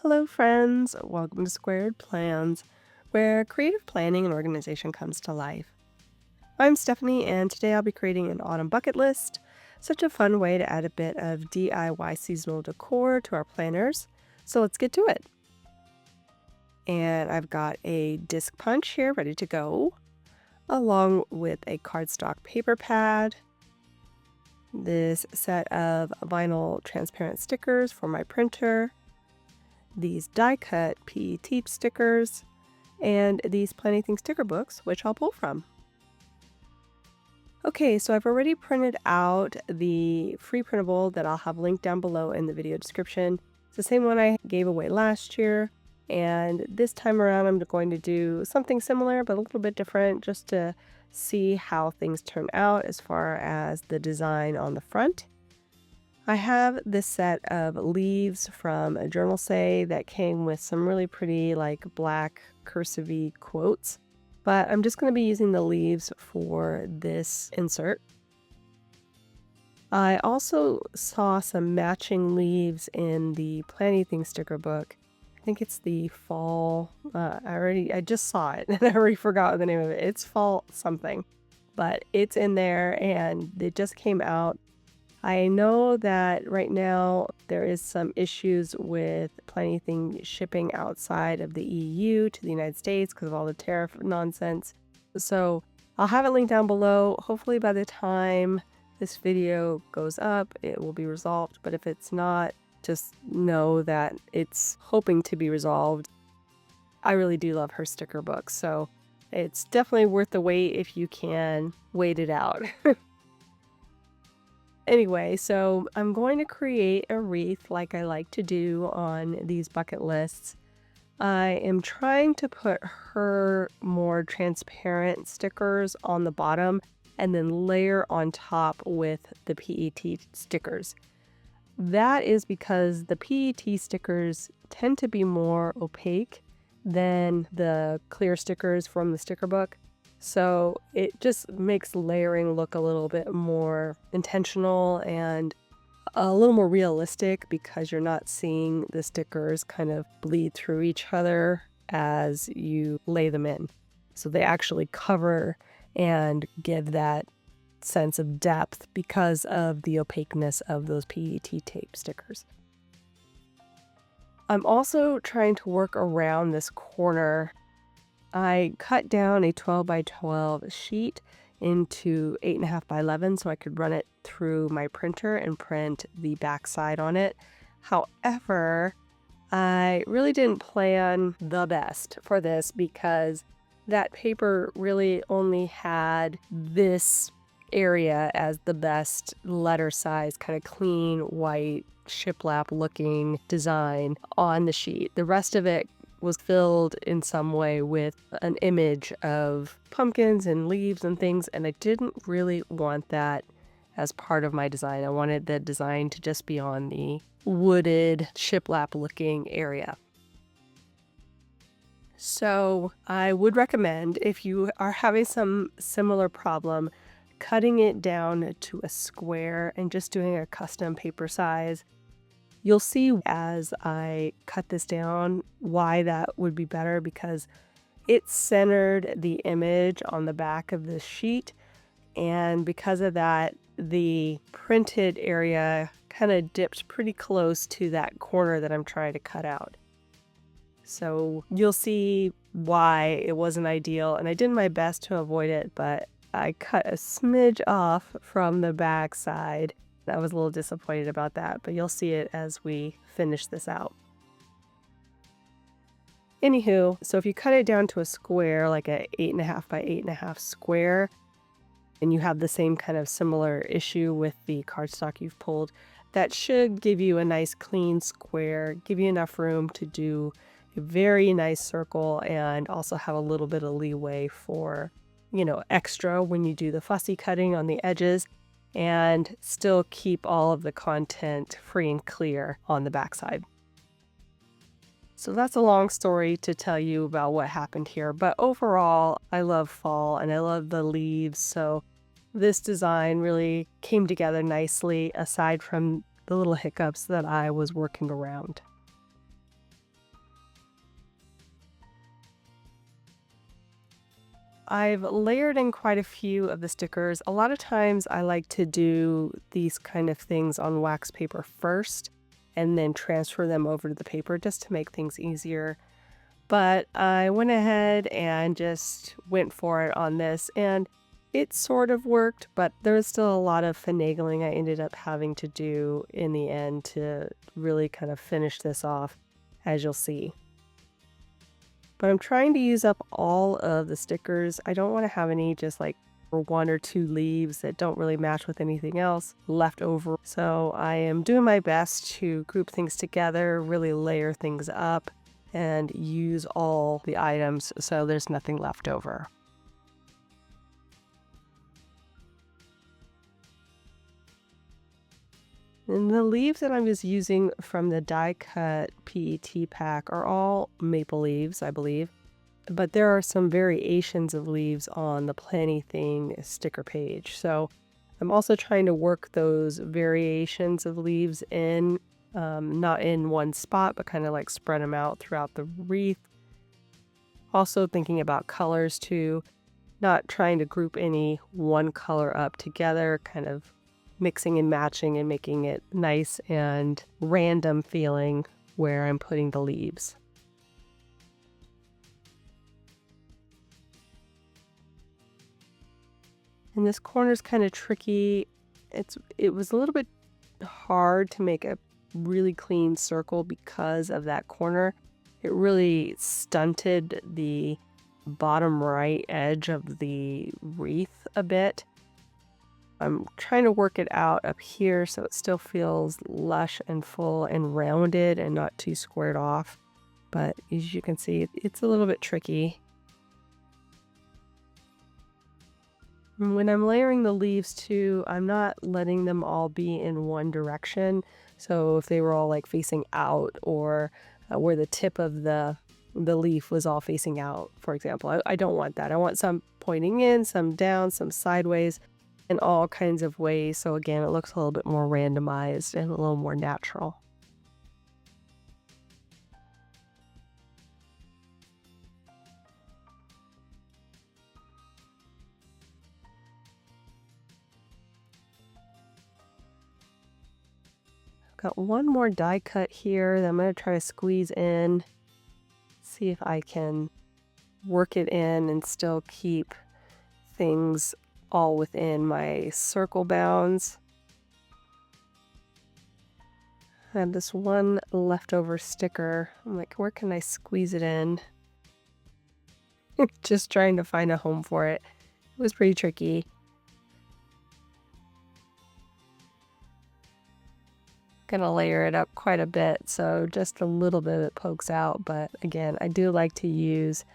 Hello, friends. Welcome to Squared Plans, where creative planning and organization comes to life. I'm Stephanie, and today I'll be creating an autumn bucket list. Such a fun way to add a bit of DIY seasonal decor to our planners. So let's get to it. And I've got a disc punch here ready to go, along with a cardstock paper pad, this set of vinyl transparent stickers for my printer, these die-cut PET stickers, and these Finalizing sticker books, which I'll pull from. Okay, so I've already printed out the free printable that I'll have linked down below in the video description. It's the same one I gave away last year, and this time around I'm going to do something similar but a little bit different just to see how things turn out as far as the design on the front. I have this set of leaves from a journal say that came with some really pretty black cursive-y quotes, but I'm just going to be using the leaves for this insert. I also saw some matching leaves in the Planning sticker book. I think it's the fall, I just saw it and I already forgot the name of it. It's fall something, but it's in there and it just came out. I know that right now there is some issues with Planning shipping outside of the EU to the United States because of all the tariff nonsense. So I'll have it linked down below. Hopefully by the time this video goes up, it will be resolved. But if it's not, just know that it's hoping to be resolved. I really do love her sticker book, so it's definitely worth the wait if you can wait it out. Anyway, so I'm going to create a wreath like I like to do on these bucket lists. I am trying to put her more transparent stickers on the bottom and then layer on top with the PET stickers. That is because the PET stickers tend to be more opaque than the clear stickers from the sticker book. So it just makes layering look a little bit more intentional and a little more realistic because you're not seeing the stickers kind of bleed through each other as you lay them in. So they actually cover and give that sense of depth because of the opaqueness of those PET tape stickers. I'm also trying to work around this corner. I cut down a 12 by 12 sheet into 8.5 by 11 so I could run it through my printer and print the back side on it. However, I really didn't plan the best for this because that paper really only had this area as the best letter size, kind of clean white shiplap looking design on the sheet. The rest of it was filled in some way with an image of pumpkins and leaves and things, and I didn't really want that as part of my design. I wanted the design to just be on the wooded shiplap looking area. So I would recommend, if you are having some similar problem, cutting it down to a square and just doing a custom paper size. You'll see as I cut this down why that would be better, because it centered the image on the back of the sheet, and because of that, the printed area kind of dipped pretty close to that corner that I'm trying to cut out. So you'll see why it wasn't ideal, and I did my best to avoid it, but I cut a smidge off from the back side. I was a little disappointed about that, but you'll see it as we finish this out. Anywho, so if you cut it down to a square, like a 8.5 by 8.5 square, and you have the same kind of similar issue with the cardstock you've pulled, that should give you a nice clean square, give you enough room to do a very nice circle and also have a little bit of leeway for, extra when you do the fussy cutting on the edges, and still keep all of the content free and clear on the backside. So that's a long story to tell you about what happened here, but overall, I love fall and I love the leaves, so this design really came together nicely aside from the little hiccups that I was working around. I've layered in quite a few of the stickers. A lot of times I like to do these kind of things on wax paper first and then transfer them over to the paper just to make things easier. But I went ahead and just went for it on this, and it sort of worked, but there was still a lot of finagling I ended up having to do in the end to really kind of finish this off, as you'll see. But I'm trying to use up all of the stickers. I don't want to have any just like one or two leaves that don't really match with anything else left over. So I am doing my best to group things together, really layer things up, and use all the items so there's nothing left over. And the leaves that I'm just using from the die cut PET pack are all maple leaves, I believe. But there are some variations of leaves on the Planny Thing sticker page. So I'm also trying to work those variations of leaves in, not in one spot, but kind of like spread them out throughout the wreath. Also thinking about colors too, not trying to group any one color up together, kind of mixing and matching and making it nice and random feeling where I'm putting the leaves. And this corner is kind of tricky. It was a little bit hard to make a really clean circle because of that corner. It really stunted the bottom right edge of the wreath a bit. I'm trying to work it out up here so it still feels lush and full and rounded and not too squared off. But as you can see, it's a little bit tricky. When I'm layering the leaves too, I'm not letting them all be in one direction. So if they were all like facing out, or where the tip of the leaf was all facing out, for example, I don't want that. I want some pointing in, some down, some sideways, in all kinds of ways. So again, it looks a little bit more randomized and a little more natural. Got one more die cut here that I'm going to try to squeeze in, see if I can work it in and still keep things all within my circle bounds. I have this one leftover sticker. I'm like, where can I squeeze it in? Just trying to find a home for it. It was pretty tricky. Gonna layer it up quite a bit, so just a little bit of it pokes out, but again, I do like to use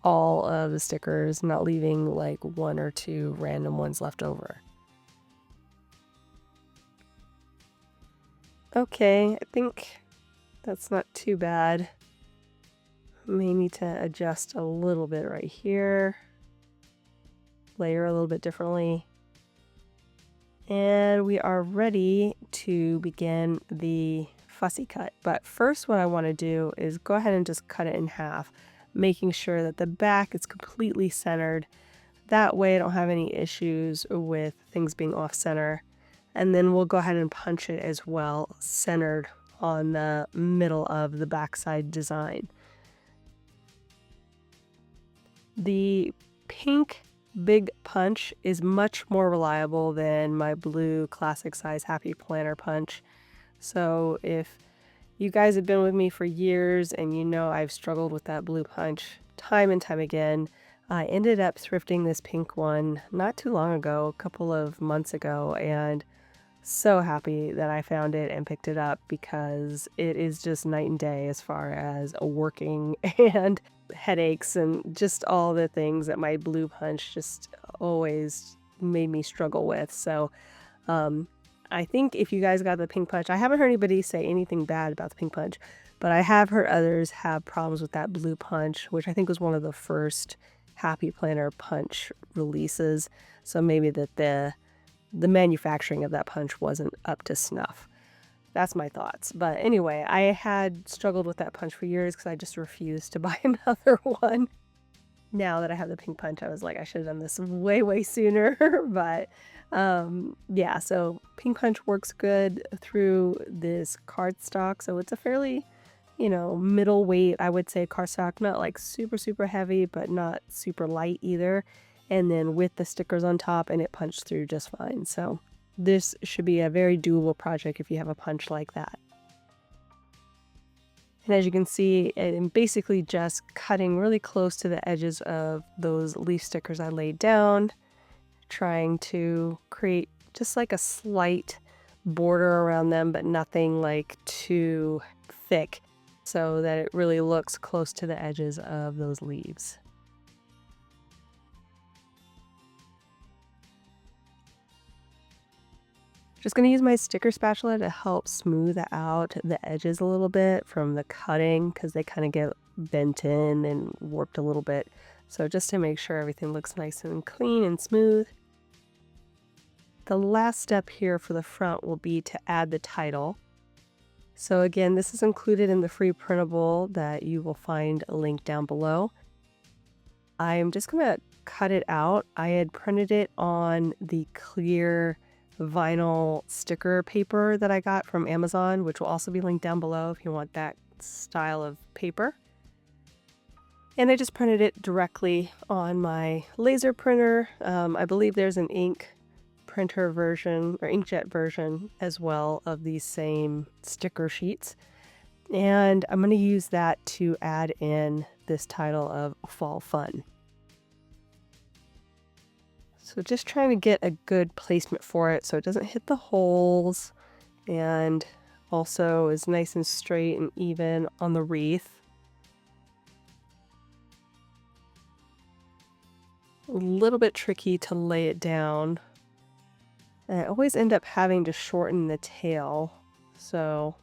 all of the stickers, not leaving like one or two random ones left over. Okay, I think that's not too bad. May need to adjust a little bit right here. Layer a little bit differently. And we are ready to begin the fussy cut. But first what I want to do is go ahead and just cut it in half, making sure that the back is completely centered. That way I don't have any issues with things being off center. And then we'll go ahead and punch it as well, centered on the middle of the backside design. The pink Big Punch is much more reliable than my blue classic size Happy Planner punch. So if you guys have been with me for years and you know I've struggled with that blue punch time and time again, I ended up thrifting this pink one not too long ago, a couple of months ago, and so happy that I found it and picked it up because it is just night and day as far as working and headaches and just all the things that my blue punch just always made me struggle with. So I think if you guys got the pink punch, I haven't heard anybody say anything bad about the pink punch, but I have heard others have problems with that blue punch, which I think was one of the first Happy Planner punch releases. So maybe that the manufacturing of that punch wasn't up to snuff. That's my thoughts. But anyway, I had struggled with that punch for years because I just refused to buy another one. Now that I have the pink punch, I was like, I should have done this way, way sooner. But yeah, so pink punch works good through this cardstock. So it's a fairly, middle weight, I would say, cardstock, not like super, super heavy, but not super light either. And then with the stickers on top, and it punched through just fine. So this should be a very doable project if you have a punch like that. And as you can see, I'm basically just cutting really close to the edges of those leaf stickers I laid down, trying to create just like a slight border around them, but nothing like too thick, so that it really looks close to the edges of those leaves. Just going to use my sticker spatula to help smooth out the edges a little bit from the cutting, because they kind of get bent in and warped a little bit. So just to make sure everything looks nice and clean and smooth. The last step here for the front will be to add the title. So again, this is included in the free printable that you will find a link down below. I'm just going to cut it out. I had printed it on the clear vinyl sticker paper that I got from Amazon, which will also be linked down below if you want that style of paper. And I just printed it directly on my laser printer. I believe there's an ink printer version or inkjet version as well of these same sticker sheets. And I'm going to use that to add in this title of Fall Fun. So just trying to get a good placement for it so it doesn't hit the holes and also is nice and straight and even on the wreath. A little bit tricky to lay it down. And I always end up having to shorten the tail, so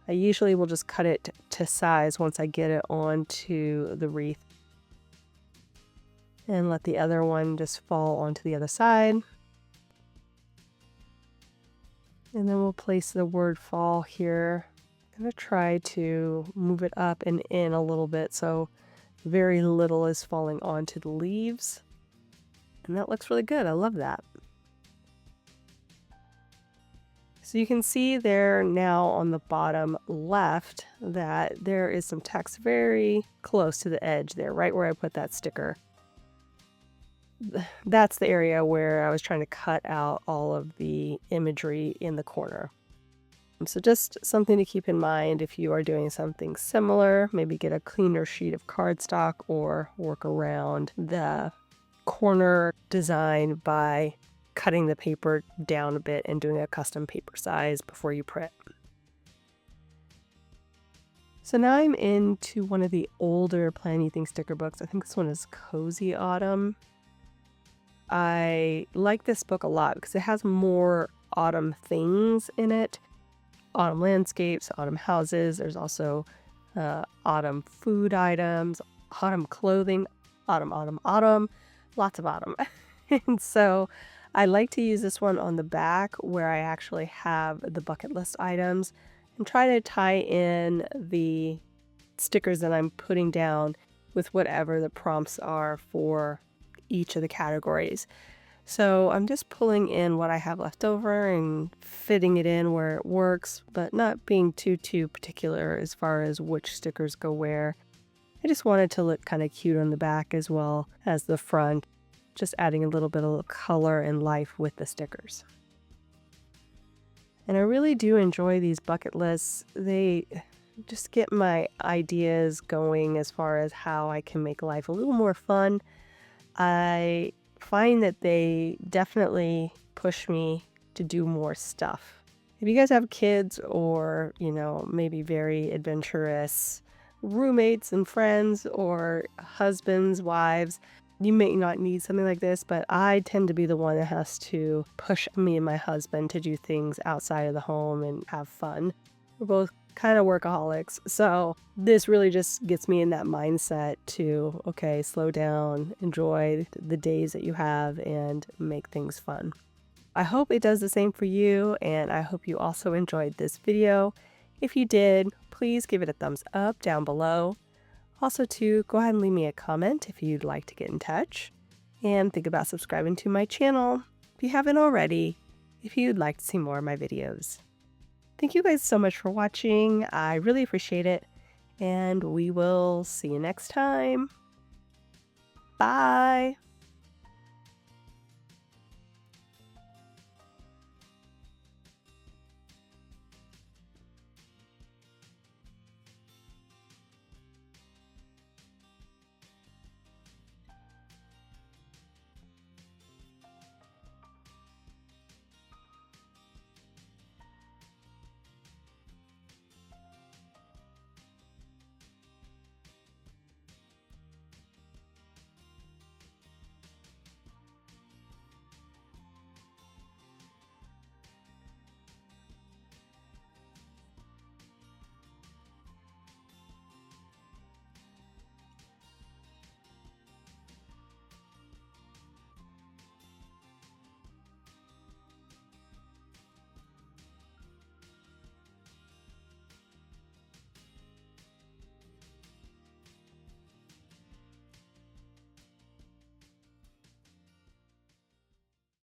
I usually will just cut it to size once I get it onto the wreath. And let the other one just fall onto the other side. And then we'll place the word fall here. I'm going to try to move it up and in a little bit so very little is falling onto the leaves. And that looks really good. I love that. So you can see there now on the bottom left that there is some text very close to the edge there, right where I put that sticker. That's the area where I was trying to cut out all of the imagery in the corner. So just something to keep in mind if you are doing something similar, maybe get a cleaner sheet of cardstock or work around the corner design by cutting the paper down a bit and doing a custom paper size before you print. So now I'm into one of the older Plan Anything sticker books. I think this one is Cozy Autumn. I like this book a lot because it has more autumn things in it. Autumn landscapes, autumn houses. There's also autumn food items, autumn clothing, autumn, lots of autumn. And so I like to use this one on the back where I actually have the bucket list items and try to tie in the stickers that I'm putting down with whatever the prompts are for each of the categories. So I'm just pulling in what I have left over and fitting it in where it works, but not being too particular as far as which stickers go where. I just wanted to look kind of cute on the back as well as the front, just adding a little bit of color and life with the stickers. And I really do enjoy these bucket lists. They just get my ideas going as far as how I can make life a little more fun. I find that they definitely push me to do more stuff. If you guys have kids or, maybe very adventurous roommates and friends or husbands, wives, you may not need something like this, but I tend to be the one that has to push me and my husband to do things outside of the home and have fun. We're both kind of workaholics, so this really just gets me in that mindset to, okay, slow down, enjoy the days that you have, and make things fun. I hope it does the same for you, and I hope you also enjoyed this video. If you did, please give it a thumbs up down below. Also, too, go ahead and leave me a comment if you'd like to get in touch. And think about subscribing to my channel if you haven't already, if you'd like to see more of my videos. Thank you guys so much for watching. I really appreciate it. And we will see you next time. Bye!